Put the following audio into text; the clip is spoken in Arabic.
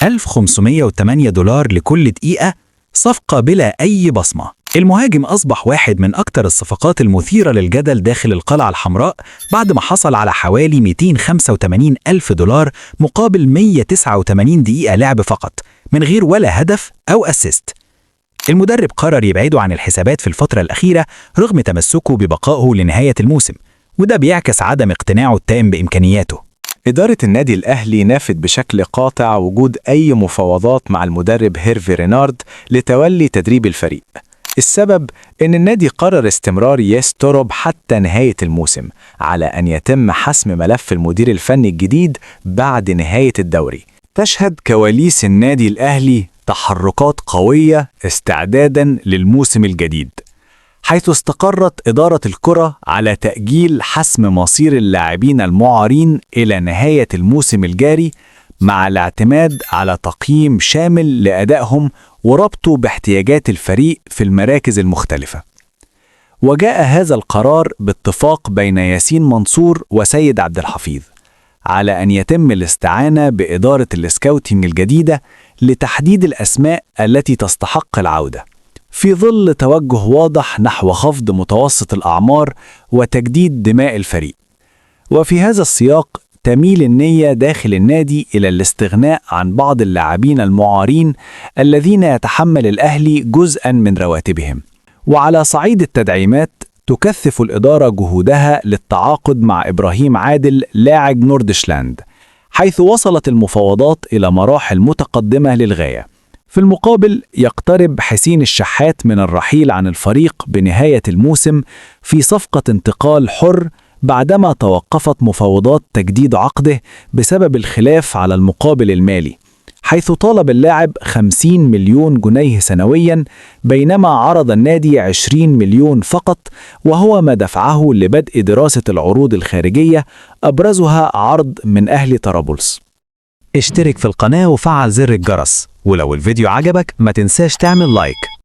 $1508 لكل دقيقة، صفقة بلا أي بصمة. المهاجم أصبح واحد من أكثر الصفقات المثيرة للجدل داخل القلعة الحمراء بعد ما حصل على حوالي $285,000 مقابل 189 دقيقة لعب فقط من غير ولا هدف أو أسيست. المدرب قرر يبعده عن الحسابات في الفترة الأخيرة رغم تمسكه ببقائه لنهاية الموسم، وده بيعكس عدم اقتناعه التام بإمكانياته. إدارة النادي الأهلي نافت بشكل قاطع وجود أي مفاوضات مع المدرب هيرفي رينارد لتولي تدريب الفريق. السبب إن النادي قرر استمرار ياس توروب حتى نهاية الموسم على أن يتم حسم ملف المدير الفني الجديد بعد نهاية الدوري. تشهد كواليس النادي الأهلي تحركات قوية استعداداً للموسم الجديد، حيث استقرت إدارة الكرة على تأجيل حسم مصير اللاعبين المعارين إلى نهاية الموسم الجاري، مع الاعتماد على تقييم شامل لأدائهم وربطه باحتياجات الفريق في المراكز المختلفة. وجاء هذا القرار باتفاق بين ياسين منصور وسيد عبد الحفيظ على أن يتم الاستعانة بإدارة السكاوتينج الجديدة لتحديد الأسماء التي تستحق العودة، في ظل توجه واضح نحو خفض متوسط الأعمار وتجديد دماء الفريق. وفي هذا السياق تميل النية داخل النادي إلى الاستغناء عن بعض اللاعبين المعارين الذين يتحمل الأهلي جزءاً من رواتبهم. وعلى صعيد التدعيمات تكثف الإدارة جهودها للتعاقد مع إبراهيم عادل لاعب نوردشلاند، حيث وصلت المفاوضات إلى مراحل متقدمة للغاية. في المقابل يقترب حسين الشحات من الرحيل عن الفريق بنهاية الموسم في صفقة انتقال حر بعدما توقفت مفاوضات تجديد عقده بسبب الخلاف على المقابل المالي، حيث طالب اللاعب 50 مليون جنيه سنويا بينما عرض النادي 20 مليون فقط، وهو ما دفعه لبدء دراسة العروض الخارجية أبرزها عرض من أهلي طرابلس. اشترك في القناة وفعل زر الجرس، ولو الفيديو عجبك ما تنساش تعمل لايك.